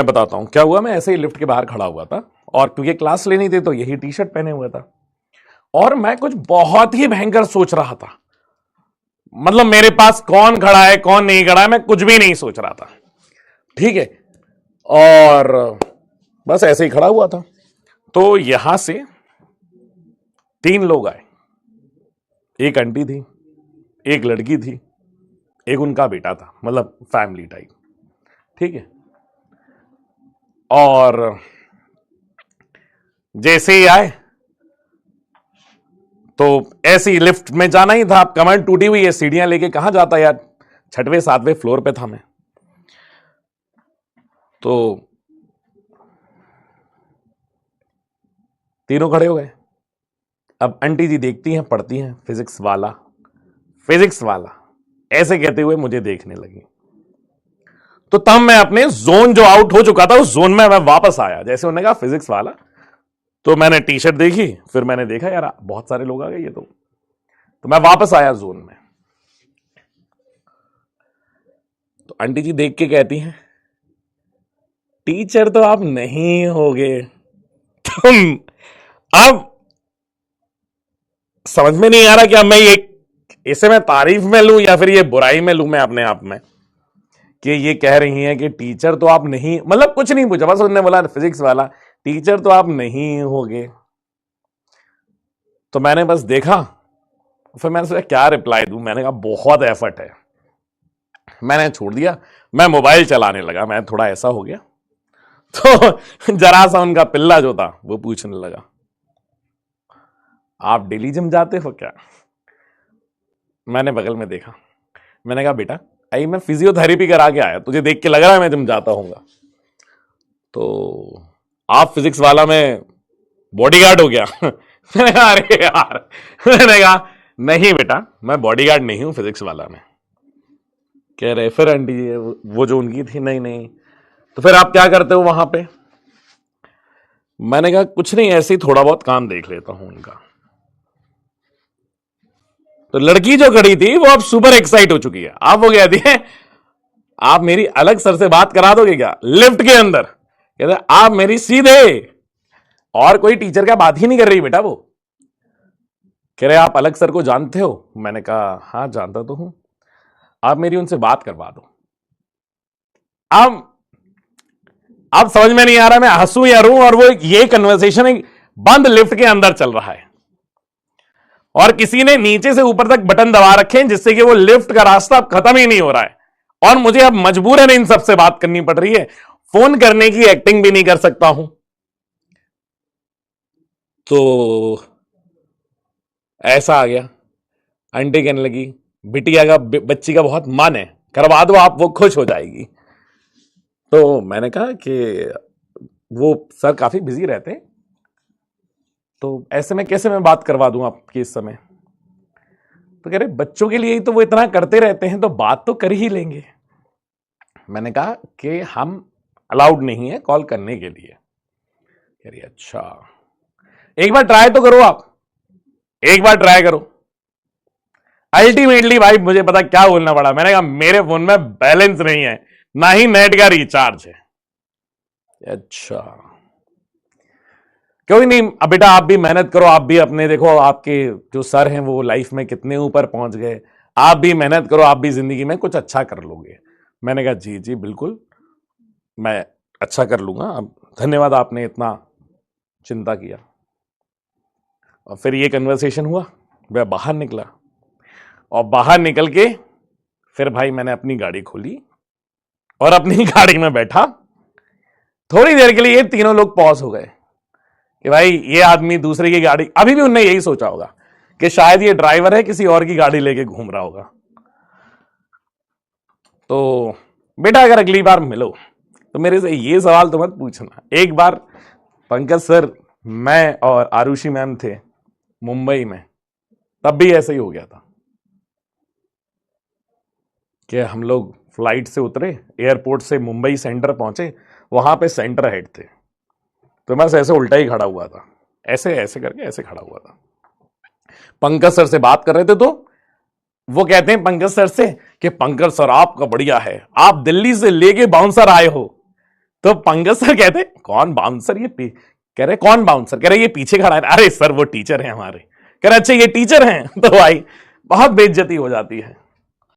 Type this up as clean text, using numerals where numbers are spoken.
मैं बताता हूं क्या हुआ। मैं ऐसे ही लिफ्ट के बाहर खड़ा हुआ था और क्योंकि क्लास लेनी थी तो यही टी शर्ट पहने हुआ था और मैं कुछ बहुत ही भयंकर सोच रहा था। मतलब मेरे पास कौन खड़ा है कौन नहीं खड़ा है मैं कुछ भी नहीं सोच रहा था, ठीक है। और बस ऐसे ही खड़ा हुआ था तो यहां से 3 लोग आए। एक आंटी थी, एक लड़की थी, एक उनका बेटा था, मतलब फैमिली टाइप, ठीक है। और जैसे ही आए तो ऐसे ही लिफ्ट में जाना ही था। कमर टूटी हुई है, सीढ़ियां लेके कहां जाता यार, 6वें 7वें फ्लोर पे था मैं। तो तीनों खड़े हो गए। अब आंटी जी देखती हैं, पढ़ती हैं, फिजिक्स वाला फिजिक्स वाला ऐसे कहते हुए मुझे देखने लगी। तो तब मैं अपने जोन जो आउट हो चुका था उस जोन में मैं वापस आया। जैसे उन्होंने कहा फिजिक्स वाला, तो मैंने टी शर्ट देखी, फिर मैंने देखा यार बहुत सारे लोग आ गए ये तो मैं वापस आया जोन में। तो आंटी जी देख के कहती हैं टीचर तो आप नहीं होगे तुम। अब समझ में नहीं आ रहा क्या मैं ये इसे मैं तारीफ में लूं या फिर ये बुराई में लूं मैं अपने आप में, कि ये कह रही हैं कि टीचर तो आप नहीं, मतलब कुछ नहीं पूछा, बस उन्होंने बोला फिजिक्स वाला टीचर तो आप नहीं होगे। तो मैंने बस देखा, फिर मैंने सोचा क्या रिप्लाई दूं। मैंने कहा बहुत एफर्ट है, मैंने छोड़ दिया। मैं मोबाइल चलाने लगा, मैं थोड़ा ऐसा हो गया। तो जरा सा उनका पिल्ला जो था वो पूछने लगा आप डेली जिम जाते हो क्या। मैंने बगल में देखा, मैंने कहा बेटा आई मैं फिजियोथेरेपी करा के आया, तुझे देख के लग रहा है मैं जिम जाता हूंगा। तो आप फिजिक्स वाला में बॉडीगार्ड हो गया। मैंने कहा अरे यार, मैंने कहा नहीं बेटा मैं बॉडीगार्ड नहीं हूं फिजिक्स वाला में। कह रहे फिर आंटी वो जो उनकी थी, नहीं नहीं तो फिर आप क्या करते हो वहां पे। मैंने कहा कुछ नहीं ऐसे ही थोड़ा बहुत काम देख लेता हूं उनका। तो लड़की जो खड़ी थी वो अब सुपर एक्साइट हो चुकी है। आप वो कहती है आप मेरी अलग सर से बात करा दोगे क्या लिफ्ट के अंदर। कहते आप मेरी सीधे, और कोई टीचर का बात ही नहीं कर रही बेटा वो। कह रहे आप अलग सर को जानते हो। मैंने कहा हां जानता तो हूं, आप मेरी उनसे बात करवा दो। अब समझ में नहीं आ रहा मैं हंसू या रू, और वो ये कन्वर्सेशन एक बंद लिफ्ट के अंदर चल रहा है और किसी ने नीचे से ऊपर तक बटन दबा रखे हैं जिससे कि वो लिफ्ट का रास्ता अब खत्म ही नहीं हो रहा है और मुझे अब मजबूरन इन सबसे बात करनी पड़ रही है। फोन करने की एक्टिंग भी नहीं कर सकता हूं। तो ऐसा आ गया। आंटी कहने लगी बिटिया का बच्ची का बहुत मन है, करवा दो आप, वो खुश हो जाएगी। तो मैंने कहा कि वो सर काफी बिजी रहते हैं तो ऐसे में कैसे मैं बात करवा दूं आपकी इस समय। तो कह रहे बच्चों के लिए ही तो वो इतना करते रहते हैं तो बात तो कर ही लेंगे। मैंने कहा कि हम अलाउड नहीं है कॉल करने के लिए। कह रही अच्छा एक बार ट्राई तो करो, आप एक बार ट्राई करो। अल्टीमेटली भाई मुझे पता क्या बोलना पड़ा। मैंने कहा मेरे फोन में बैलेंस नहीं है, ना ही नेट का रिचार्ज है। अच्छा क्यों नहीं, अब बेटा आप भी मेहनत करो, आप भी अपने देखो आपके जो सर हैं वो लाइफ में कितने ऊपर पहुंच गए, आप भी मेहनत करो, आप भी जिंदगी में कुछ अच्छा कर लोगे। मैंने कहा जी जी बिल्कुल मैं अच्छा कर लूंगा, अब धन्यवाद आपने इतना चिंता किया। और फिर ये कन्वर्सेशन हुआ, वह बाहर निकला और बाहर निकल के फिर भाई मैंने अपनी गाड़ी खोली और अपनी गाड़ी में बैठा। थोड़ी देर के लिए ये तीनों लोग पॉज हो गए कि भाई ये आदमी दूसरे की गाड़ी, अभी भी उनने यही सोचा होगा कि शायद ये ड्राइवर है किसी और की गाड़ी लेके घूम रहा होगा। तो बेटा अगर अगली बार मिलो तो मेरे से ये सवाल तो मत पूछना। एक बार पंकज सर, मैं और आरुषि मैम थे मुंबई में, तब भी ऐसे ही हो गया था कि हम लोग फ्लाइट से उतरे, एयरपोर्ट से मुंबई सेंटर पहुंचे, वहां पे सेंटर हेड थे तो मैं ऐसे उल्टा ही खड़ा हुआ था, ऐसे ऐसे करके ऐसे खड़ा हुआ था। पंकज सर से बात कर रहे थे तो वो कहते हैं पंकज सर से कि पंकज सर आपका बढ़िया है, आप दिल्ली से लेके बाउंसर आए हो। तो पंकज सर कहते कौन बाउंसर, कह रहे कौन बाउंसर, कह रहे ये पीछे खड़ा है। अरे सर वो टीचर है हमारे। कह रहे अच्छा ये टीचर हैं। तो भाई बहुत बेइज्जती हो जाती है।